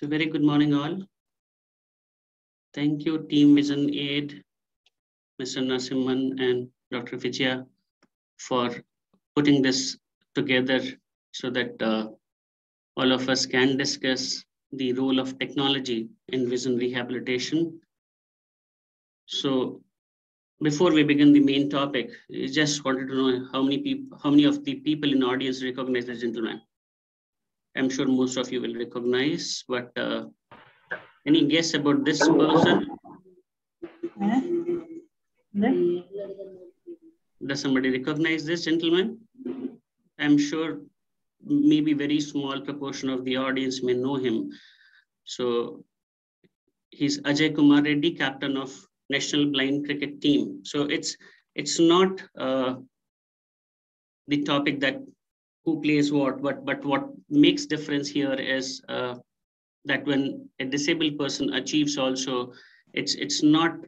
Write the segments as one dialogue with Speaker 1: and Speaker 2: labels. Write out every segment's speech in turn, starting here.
Speaker 1: So very good morning all. Thank you Team Vision Aid, Mr. Narasimhan and Dr. Vijaya for putting this together so that all of us can discuss the role of technology in vision rehabilitation. So before we begin the main topic, I just wanted to know how many of the people in the audience recognize the gentleman. I'm sure most of you will recognize, but any guess about this person? Does somebody recognize this gentleman? I'm sure maybe very small proportion of the audience may know him. So he's Ajay Kumar Reddy, captain of National Blind Cricket Team. So it's not the topic that who plays what, but what makes difference here is that when a disabled person achieves also, it's not,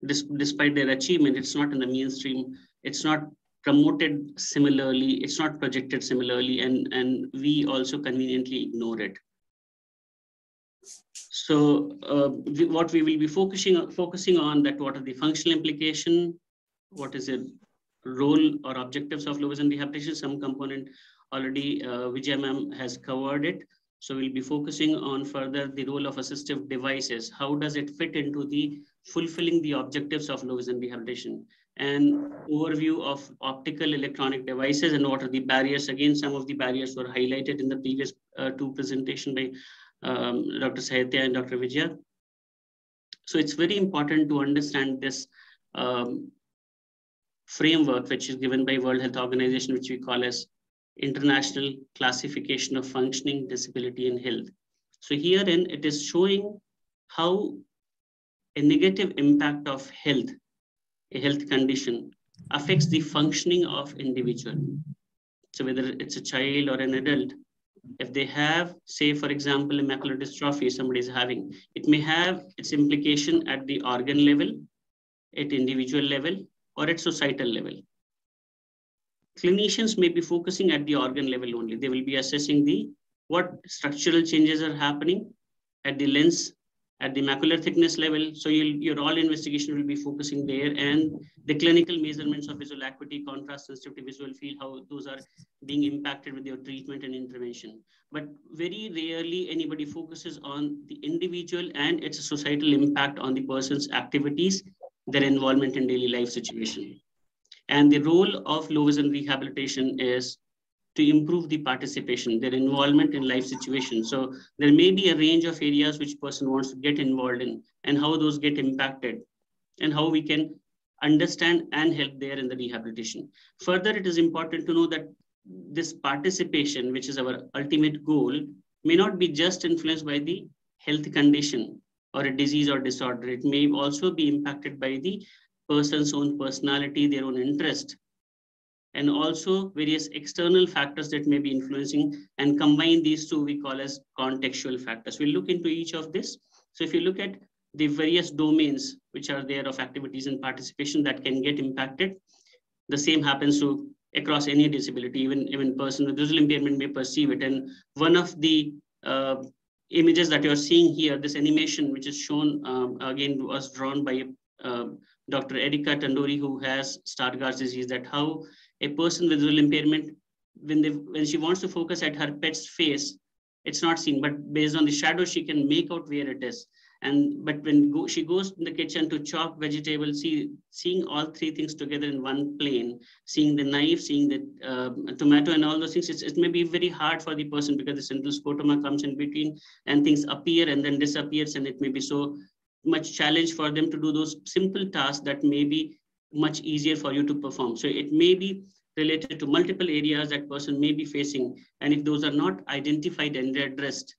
Speaker 1: despite their achievement, it's not in the mainstream, it's not promoted similarly, it's not projected similarly, and we also conveniently ignore it. So what we will be focusing on that, what are the functional implication, what is the role or objectives of low vision rehabilitation. Some component already Vijay ma'am has covered it. So we'll be focusing on further the role of assistive devices. How does it fit into the fulfilling the objectives of low vision rehabilitation? And overview of optical electronic devices and what are the barriers. Again, some of the barriers were highlighted in the previous two presentation by Dr. Sahitya and Dr. Vijaya. So it's very important to understand this framework, which is given by World Health Organization, which we call as International Classification of Functioning, Disability and Health. So herein it is showing how a negative impact of health, a health condition, affects the functioning of individual. So whether it's a child or an adult, if they have, say, for example, a macular dystrophy somebody is having, it may have its implication at the organ level, at individual level, or at societal level. Clinicians may be focusing at the organ level only. They will be assessing what structural changes are happening at the lens, at the macular thickness level. So your all investigation will be focusing there, and the clinical measurements of visual acuity, contrast, sensitivity, visual field, how those are being impacted with your treatment and intervention. But very rarely anybody focuses on the individual and its societal impact on the person's activities, their involvement in daily life situation. And the role of low vision rehabilitation is to improve the participation, their involvement in life situations. So there may be a range of areas which person wants to get involved in and how those get impacted and how we can understand and help there in the rehabilitation. Further, it is important to know that this participation, which is our ultimate goal, may not be just influenced by the health condition or a disease or disorder. It may also be impacted by the person's own personality, their own interest, and also various external factors that may be influencing, and combine these two we call as contextual factors. We'll look into each of this. So if you look at the various domains which are there of activities and participation that can get impacted, the same happens to across any disability, even person with visual impairment may perceive it. And one of the images that you're seeing here, this animation which is shown again was drawn by Dr. Erika Tandori, who has Stargardt's disease, that how a person with visual impairment, when she wants to focus at her pet's face, it's not seen, but based on the shadow, she can make out where it is. But when she goes in the kitchen to chop vegetables, seeing all three things together in one plane, seeing the knife, seeing the tomato and all those things, it may be very hard for the person because the central scotoma comes in between and things appear and then disappears, and it may be so much challenge for them to do those simple tasks that may be much easier for you to perform. So it may be related to multiple areas that person may be facing. And if those are not identified and addressed,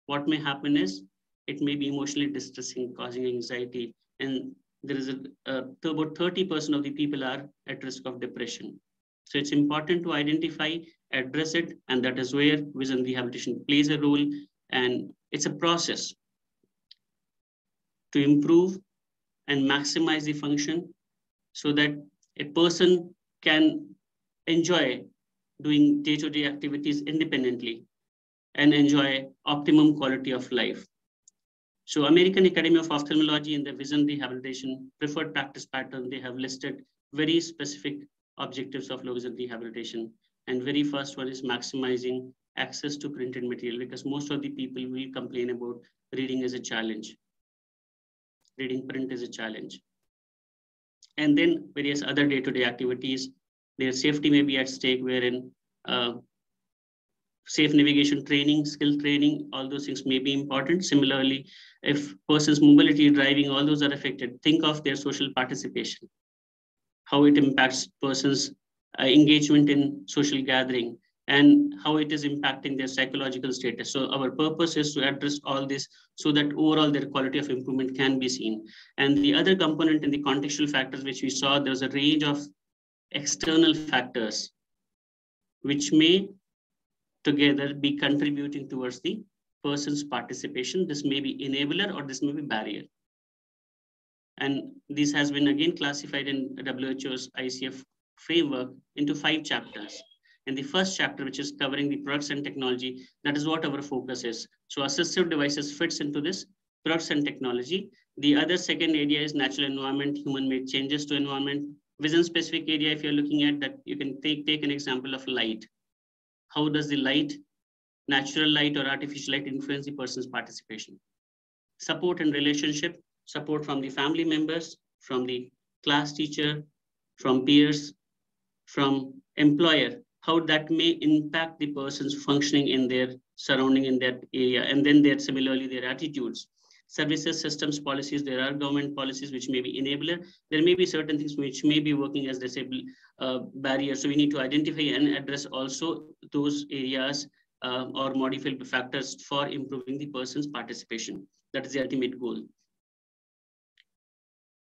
Speaker 1: what may happen is it may be emotionally distressing, causing anxiety. And there is about 30% of the people are at risk of depression. So it's important to identify, address it, and that is where vision rehabilitation plays a role. And it's a process to improve and maximize the function so that a person can enjoy doing day-to-day activities independently and enjoy optimum quality of life. So American Academy of Ophthalmology in the vision rehabilitation preferred practice pattern, they have listed very specific objectives of low vision rehabilitation. And very first one is maximizing access to printed material, because most of the people will complain about reading as a challenge. Reading print is a challenge. And then various other day-to-day activities, their safety may be at stake, wherein safe navigation training, skill training, all those things may be important. Similarly, if person's mobility, driving, all those are affected, think of their social participation, how it impacts person's engagement in social gathering, and how it is impacting their psychological status. So our purpose is to address all this so that overall their quality of improvement can be seen. And the other component in the contextual factors, which we saw, there's a range of external factors which may together be contributing towards the person's participation. This may be enabler or this may be barrier. And this has been again classified in WHO's ICF framework into 5 chapters. And the first chapter, which is covering the products and technology, that is what our focus is. So assistive devices fits into this products and technology. The other second area is natural environment, human-made changes to environment. Vision specific area, if you're looking at that, you can take an example of light. How does the light, natural light or artificial light, influence the person's participation? Support and relationship, support from the family members, from the class teacher, from peers, from employer, how that may impact the person's functioning in their surrounding in that area. And then there similarly their attitudes. Services, systems, policies, there are government policies which may be enabler. There may be certain things which may be working as disable barriers. So we need to identify and address also those areas or modify factors for improving the person's participation. That is the ultimate goal.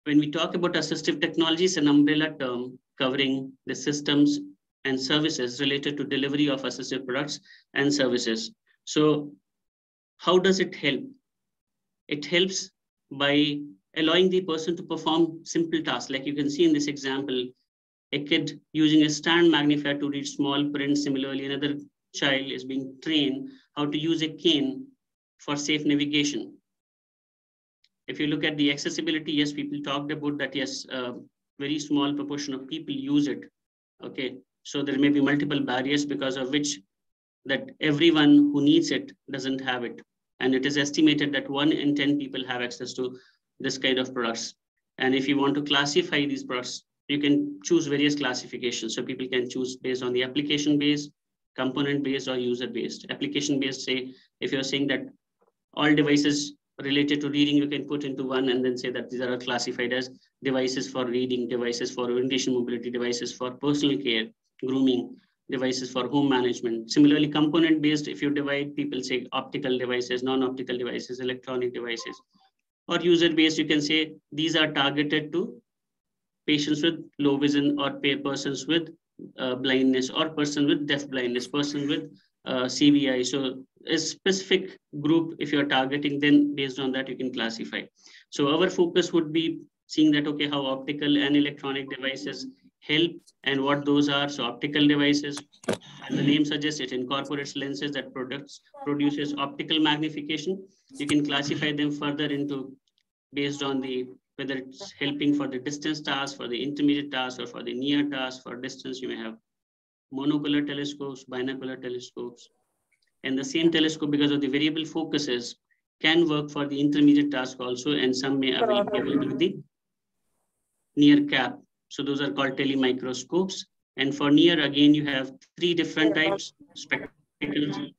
Speaker 1: When we talk about assistive technology, it's an umbrella term covering the systems and services related to delivery of assistive products and services. So how does it help? It helps by allowing the person to perform simple tasks. Like you can see in this example, a kid using a stand magnifier to read small print. Similarly, another child is being trained how to use a cane for safe navigation. If you look at the accessibility, yes, people talked about that, yes, very small proportion of people use it, okay? So there may be multiple barriers because of which that everyone who needs it doesn't have it. And it is estimated that 1 in 10 people have access to this kind of products. And if you want to classify these products, you can choose various classifications. So people can choose based on the application-based, component-based, or user-based. Application-based, say, if you're saying that all devices related to reading, you can put into one and then say that these are classified as devices for reading, devices for orientation mobility, devices for personal care, grooming, devices for home management. Similarly, component-based, if you divide, people say optical devices, non-optical devices, electronic devices. Or user-based, you can say these are targeted to patients with low vision or persons with blindness, or person with deaf blindness, person with CVI. So a specific group, if you're targeting, then based on that, you can classify. So our focus would be seeing that, okay, how optical and electronic devices help and what those are. So optical devices, as the name suggests, it incorporates lenses that produces optical magnification. You can classify them further into based on the whether it's helping for the distance task, for the intermediate task, or for the near task. For distance, you may have monocular telescopes, binocular telescopes. And the same telescope, because of the variable focuses, can work for the intermediate task also, and some may be available with the near cap. So those are called telemicroscopes. And for near, again, you have 3 different types: spectacles,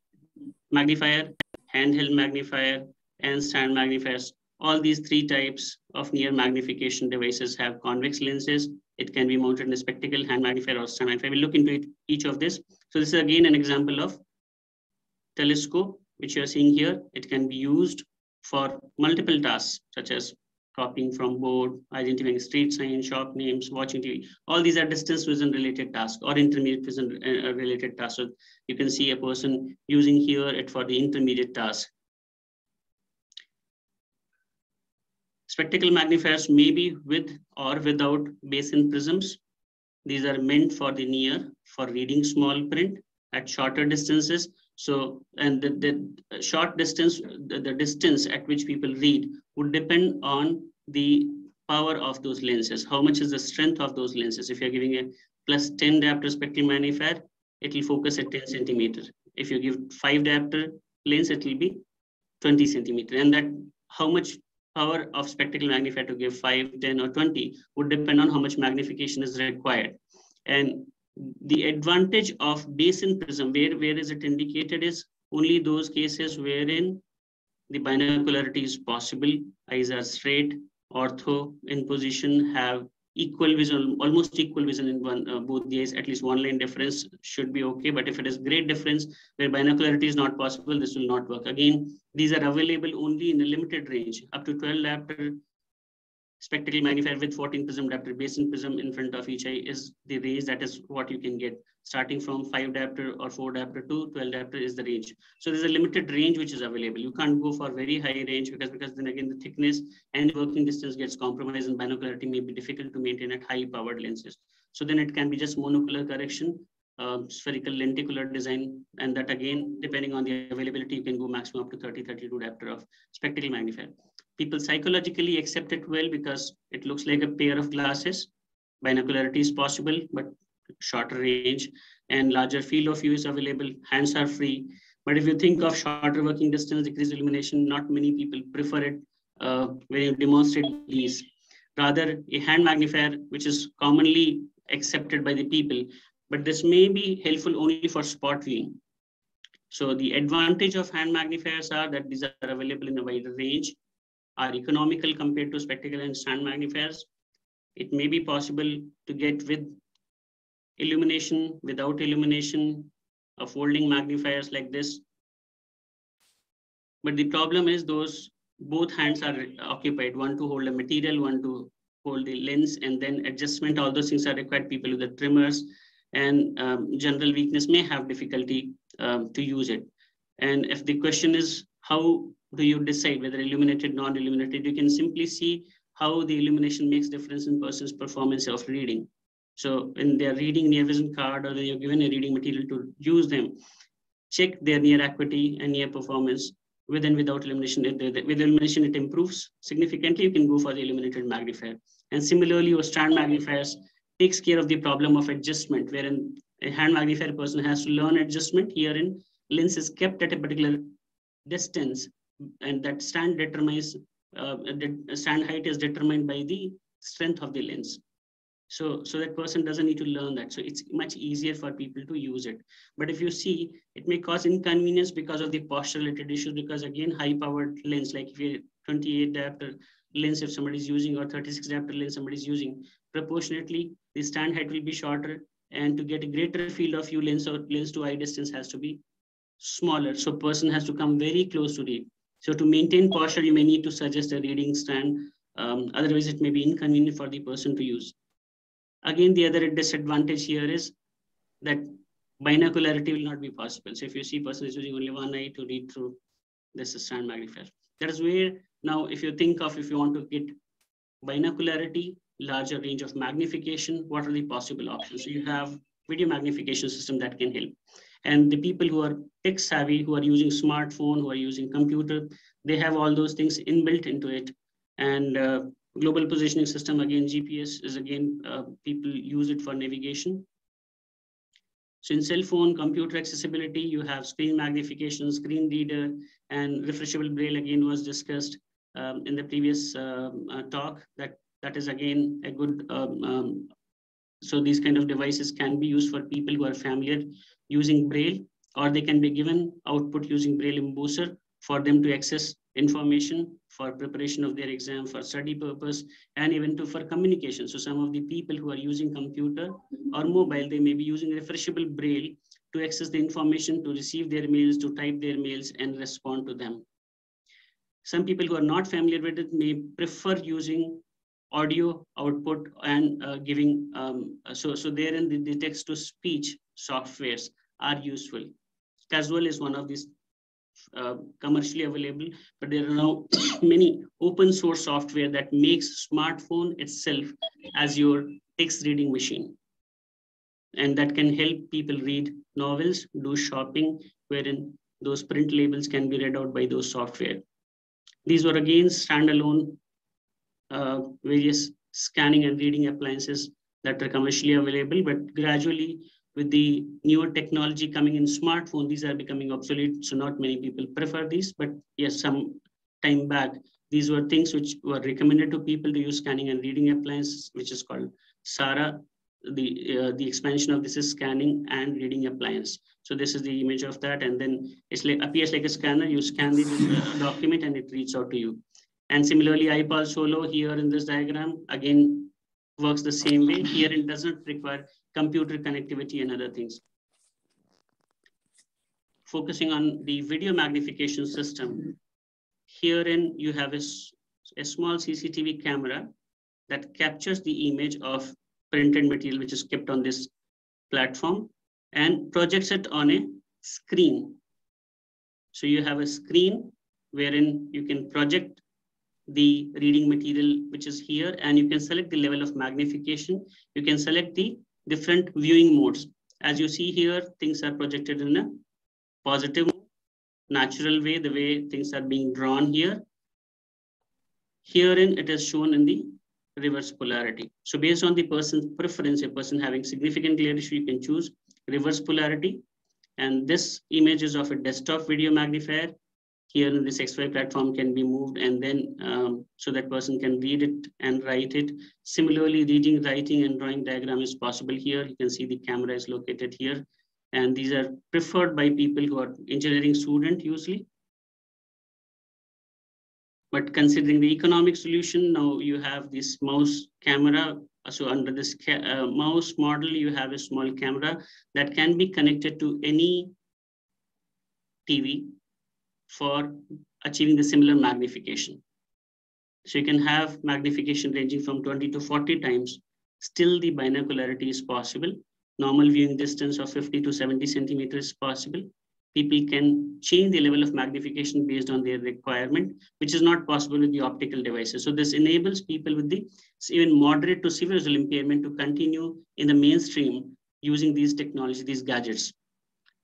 Speaker 1: magnifier, handheld magnifier, and stand magnifiers. All these 3 types of near magnification devices have convex lenses. It can be mounted in a spectacle, hand magnifier, or stand magnifier. We'll look into each of this. So this is again an example of telescope, which you're seeing here. It can be used for multiple tasks, such as copying from board, identifying street signs, shop names, watching TV. All these are distance vision related tasks or intermediate vision related tasks. So you can see a person using here it for the intermediate task. Spectacle magnifiers may be with or without basin prisms. These are meant for the near, for reading small print at shorter distances. So, and the short distance, the distance at which people read would depend on the power of those lenses. How much is the strength of those lenses? If you're giving a plus 10 diopter spectral magnifier, it will focus at 10 centimeter. If you give 5 diopter lens, it will be 20 centimeter. And that how much power of spectacle magnifier to give 5, 10, or 20 would depend on how much magnification is required. And the advantage of basin prism, where is it indicated, is only those cases wherein the binocularity is possible, eyes are straight, ortho in position, have equal vision, almost equal vision in both the eyes, at least one line difference should be okay. But if it is great difference where binocularity is not possible, this will not work. Again, these are available only in a limited range, up to 12 diopter spectacle magnifier with 14 prism diopter basin prism in front of each eye is the range. That is what you can get. Starting from 5 diopter or 4 diopter to 12 diopter is the range. So there's a limited range which is available. You can't go for very high range because then again the thickness and working distance gets compromised and binocularity may be difficult to maintain at high powered lenses. So then it can be just monocular correction, spherical lenticular design, and that again, depending on the availability, you can go maximum up to 30, 32 diopter of spectacle magnifier. People psychologically accept it well because it looks like a pair of glasses. Binocularity is possible, but shorter range and larger field of view is available. Hands are free. But if you think of shorter working distance, decreased illumination, not many people prefer it when you demonstrate these. Rather, a hand magnifier, which is commonly accepted by the people, but this may be helpful only for spot viewing. So the advantage of hand magnifiers are that these are available in a wider range, are economical compared to spectacle and stand magnifiers. It may be possible to get with illumination, without illumination, folding magnifiers like this. But the problem is both hands are occupied, one to hold a material, one to hold the lens, and then adjustment, all those things are required. People with the trimmers and general weakness may have difficulty to use it. And if the question is, how do you decide whether illuminated, non-illuminated? You can simply see how the illumination makes difference in person's performance of reading. So when they're reading near vision card or you're given a reading material to use them, check their near acuity and near performance with and without illumination. With illumination, it improves significantly. You can go for the illuminated magnifier. And similarly, your stand magnifiers takes care of the problem of adjustment, wherein a hand magnifier person has to learn adjustment. Herein, lens is kept at a particular distance, and that stand determines the stand height is determined by the strength of the lens. So that person doesn't need to learn that. So it's much easier for people to use it. But if you see, it may cause inconvenience because of the posture-related issues, because again, high-powered lens, like if you're 28 diopter lens, if somebody is using, or 36 diopter lens somebody is using, proportionately, the stand height will be shorter. And to get a greater field of view, lens or lens to eye distance has to be smaller. So person has to come very close to read. So to maintain posture, you may need to suggest a reading stand. Otherwise, it may be inconvenient for the person to use. Again, the other disadvantage here is that binocularity will not be possible. So if you see person is using only one eye to read through this stand magnifier. That is where now, if you think of, if you want to get binocularity, larger range of magnification, what are the possible options? So you have video magnification system that can help. And the people who are tech savvy, who are using smartphone, who are using computer, they have all those things inbuilt into it. And global positioning system, again, GPS is again, people use it for navigation. So in cell phone, computer accessibility, you have screen magnification, screen reader, and refreshable braille again was discussed in the previous talk. That is again a good, so these kind of devices can be used for people who are familiar using braille, or they can be given output using braille embosser for them to access information for preparation of their exam, for study purpose, and even for communication. So some of the people who are using computer or mobile, they may be using refreshable braille to access the information, to receive their mails, to type their mails and respond to them. Some people who are not familiar with it may prefer using audio output and giving, so therein the text to speech softwares are useful. Casual is one of these commercially available, but there are now many open source software that makes smartphone itself as your text reading machine. And that can help people read novels, do shopping, wherein those print labels can be read out by those software. These were again standalone various scanning and reading appliances that are commercially available, but gradually with the newer technology coming in smartphone, these are becoming obsolete. So not many people prefer these, but yes, some time back, these were things which were recommended to people to use scanning and reading appliances, which is called SARA. The expansion of this is scanning and reading appliance. So this is the image of that, and then it appears like a scanner. You scan the document and it reads out to you. And similarly, iPal Solo here in this diagram, again, works the same way. Here it doesn't require computer connectivity and other things. Focusing on the video magnification system, herein you have a small CCTV camera that captures the image of printed material which is kept on this platform and projects it on a screen. So you have a screen wherein you can project the reading material which is here, and you can select the level of magnification. You can select the different viewing modes. As you see here, things are projected in a positive, natural way, the way things are being drawn here. Herein, it is shown in the reverse polarity. So based on the person's preference, a person having significant glare issue, you can choose reverse polarity. And this image is of a desktop video magnifier. Here in this XY platform can be moved, and then so that person can read it and write it. Similarly, reading, writing, and drawing diagram is possible here. You can see the camera is located here. And these are preferred by people who are engineering student usually. But considering the economic solution, now you have this mouse camera. So under this mouse model, you have a small camera that can be connected to any TV for achieving the similar magnification. So you can have magnification ranging from 20 to 40 times. Still the binocularity is possible. Normal viewing distance of 50 to 70 centimeters is possible. People can change the level of magnification based on their requirement, which is not possible with the optical devices. So this enables people with the even moderate to severe visual impairment to continue in the mainstream using these technologies, these gadgets.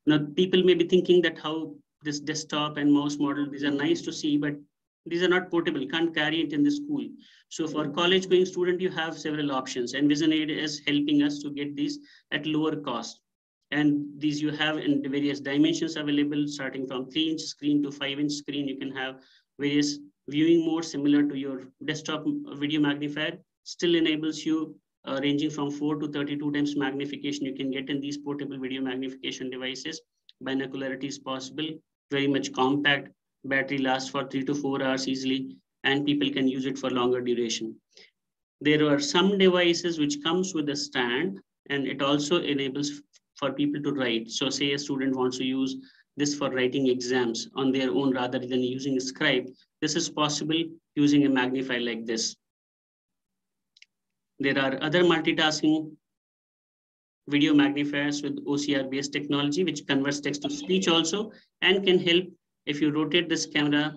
Speaker 1: Now, people may be thinking that how this desktop and mouse model, these are nice to see, but these are not portable. You can't carry it in the school. So for college going student, you have several options, and VisionAid is helping us to get these at lower cost. And these you have in the various dimensions available, starting from 3-inch screen to 5-inch screen. You can have various viewing modes similar to your desktop video magnifier. Still enables you ranging from 4 to 32 times magnification you can get in these portable video magnification devices. Binocularity is possible, very much compact. Battery lasts for 3 to 4 hours easily, and people can use it for longer duration. There are some devices which comes with a stand, and it also enables for people to write. So say a student wants to use this for writing exams on their own rather than using a scribe. This is possible using a magnifier like this. There are other multitasking video magnifiers with OCR-based technology, which converts text to speech also, and can help if you rotate this camera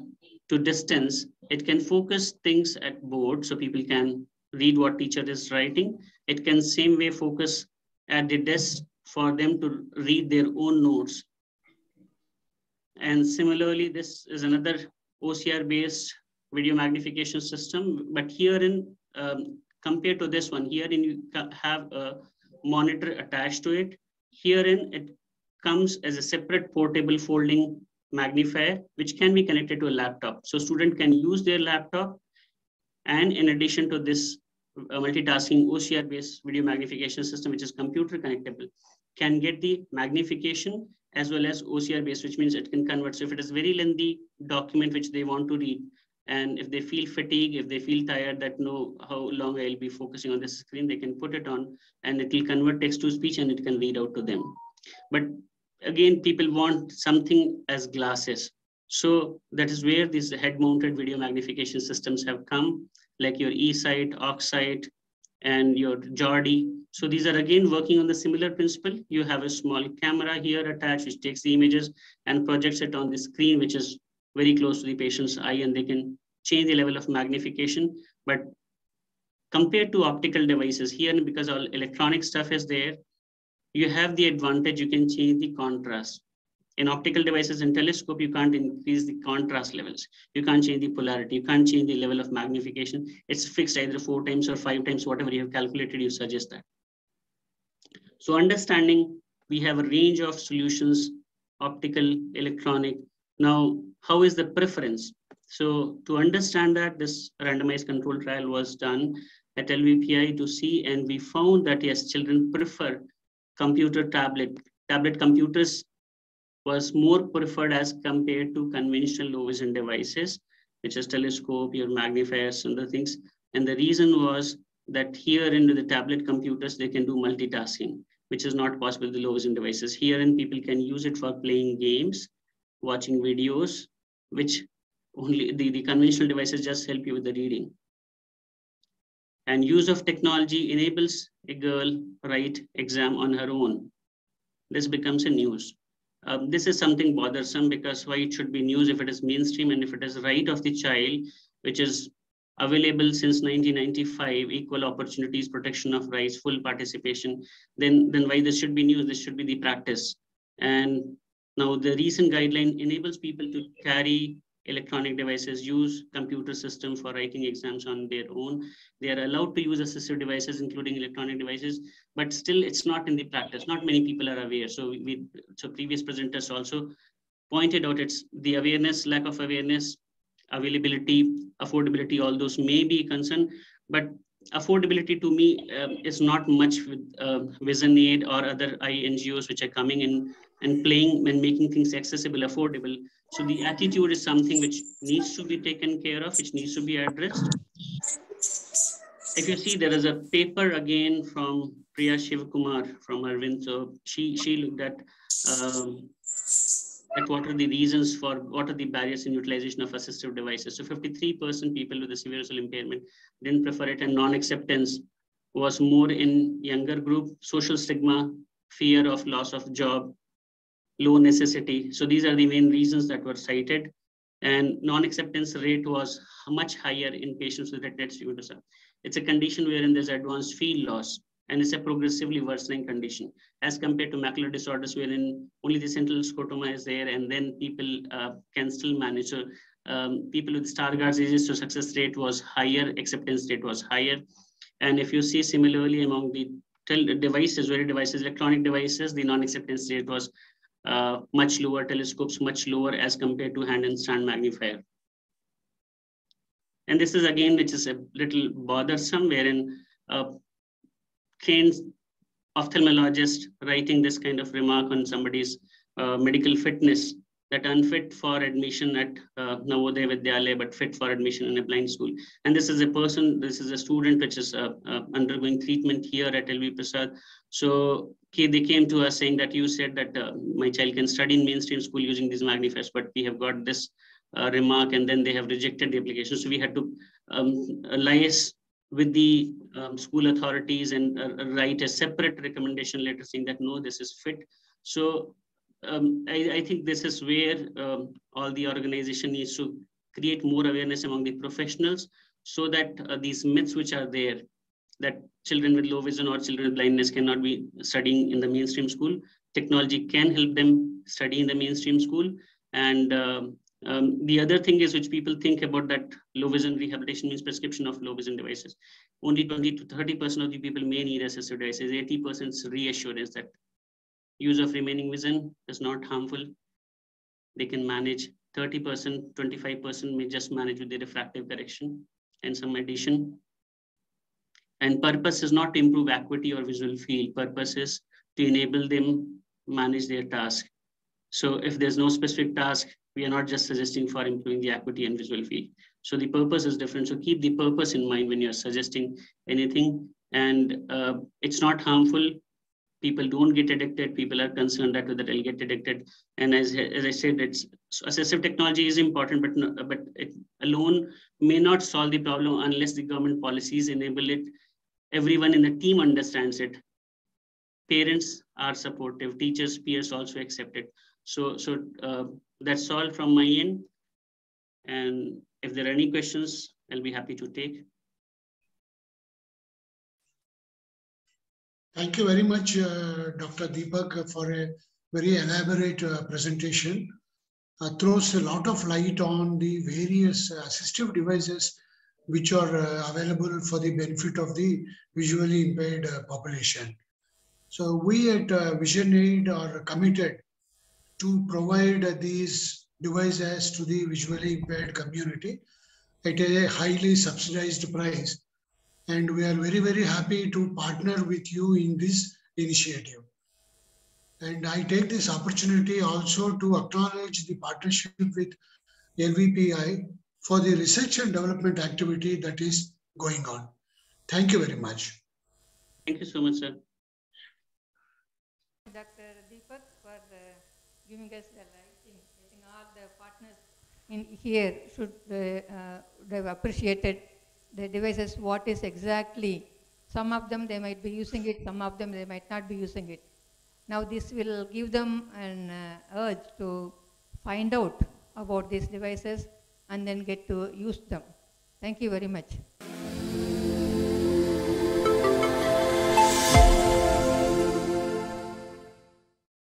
Speaker 1: to distance, it can focus things at board so people can read what teacher is writing. It can same way focus at the desk for them to read their own notes. And similarly, this is another OCR-based video magnification system, but herein, compared to this one, herein you have a monitor attached to it. Herein, it comes as a separate portable folding magnifier, which can be connected to a laptop. So student can use their laptop, and in addition to this multitasking OCR-based video magnification system, which is computer connectable, can get the magnification as well as OCR-based, which means it can convert. So if it is very lengthy document which they want to read, and if they feel fatigue, if they feel tired that no, how long I'll be focusing on this screen, they can put it on and it will convert text to speech and it can read out to them. But again, people want something as glasses. So that is where these head-mounted video magnification systems have come, like your eSight, OxSight, and your Geordie. So these are again working on the similar principle. You have a small camera here attached, which takes the images and projects it on the screen, which is very close to the patient's eye, and they can change the level of magnification. But compared to optical devices here, because all electronic stuff is there, you have the advantage, you can change the contrast. In optical devices and telescope, you can't increase the contrast levels. You can't change the polarity. You can't change the level of magnification. It's fixed either 4 times or 5 times, whatever you have calculated, you suggest that. So understanding, we have a range of solutions, optical, electronic. Now, how is the preference? So to understand that, this randomized control trial was done at LVPEI to see, and we found that yes, children prefer tablet computers was more preferred as compared to conventional low vision devices, which is telescope, your magnifiers and the things. And the reason was that here in the tablet computers, they can do multitasking, which is not possible with the low vision devices. Here in people can use it for playing games, watching videos, which only the conventional devices just help you with the reading. And use of technology enables a girl write exam on her own. This becomes a news. This is something bothersome, because why it should be news if it is mainstream and if it is right of the child, which is available since 1995, equal opportunities, protection of rights, full participation, then why this should be news? This should be the practice. And now the recent guideline enables people to carry electronic devices, use computer system for writing exams on their own. They are allowed to use assistive devices, including electronic devices, but still it's not in the practice. Not many people are aware. So so previous presenters also pointed out, it's the awareness, lack of awareness, availability, affordability, all those may be a concern, but affordability to me is not much with Vision Aid or other NGOs which are coming in and playing and making things accessible, affordable. So the attitude is something which needs to be taken care of, which needs to be addressed. If you see, there is a paper again from Priya Shivkumar from Arvind. So she looked at what are the reasons for, what are the barriers in utilization of assistive devices. So 53% people with a severe visual impairment didn't prefer it, and non-acceptance was more in younger group. Social stigma, fear of loss of job, low necessity. So these are the main reasons that were cited. And non-acceptance rate was much higher in patients with retinal stigmatism. It's a condition wherein there's advanced field loss, and it's a progressively worsening condition as compared to macular disorders, wherein only the central scotoma is there, and then people can still manage. So people with Stargardt's disease, so success rate was higher, acceptance rate was higher. And if you see similarly among the devices, electronic devices, the non-acceptance rate was much lower, telescopes much lower as compared to hand and stand magnifier. And this is again, which is a little bothersome, wherein trained ophthalmologist writing this kind of remark on somebody's medical fitness, that unfit for admission at Navodaya Vidyalaya, but fit for admission in a blind school. And this is a person, this is a student which is undergoing treatment here at LV Prasad. So they came to us saying that you said that my child can study in mainstream school using these magnifiers, but we have got this remark, and then they have rejected the application. So we had to liaise with the school authorities and write a separate recommendation letter saying that no, this is fit. So I think this is where all the organization needs to create more awareness among the professionals, so that these myths which are there, that children with low vision or children with blindness cannot be studying in the mainstream school. Technology can help them study in the mainstream school. And the other thing is, which people think about, that low vision rehabilitation means prescription of low vision devices. Only 20 to 30% of the people may need assistive devices. 80% is reassurance that use of remaining vision is not harmful. They can manage. 30%, 25% may just manage with the refractive correction and some addition. And purpose is not to improve acuity or visual field. Purpose is to enable them manage their task. So if there's no specific task, we are not just suggesting for improving the acuity and visual field. So the purpose is different. So keep the purpose in mind when you're suggesting anything. And it's not harmful. People don't get addicted. People are concerned that whether they'll get addicted. And as I said, assistive technology is important, but it alone may not solve the problem unless the government policies enable it. Everyone in the team understands it. Parents are supportive. Teachers, peers also accept it. So that's all from my end. And if there are any questions, I'll be happy to take.
Speaker 2: Thank you very much, Dr. Deepak, for a very elaborate presentation. Throws a lot of light on the various assistive devices which are available for the benefit of the visually impaired population. So we at Vision Aid are committed to provide these devices to the visually impaired community at a highly subsidized price. And we are very, very happy to partner with you in this initiative. And I take this opportunity also to acknowledge the partnership with LVPEI for the research and development activity that is going on. Thank you very much.
Speaker 1: Thank you so much, sir.
Speaker 3: Dr. Deepak for giving us the lighting. I think all the partners in here should have appreciated the devices, what is exactly. Some of them they might be using it, some of them they might not be using it. Now this will give them an urge to find out about these devices and then get to use them. Thank you very much.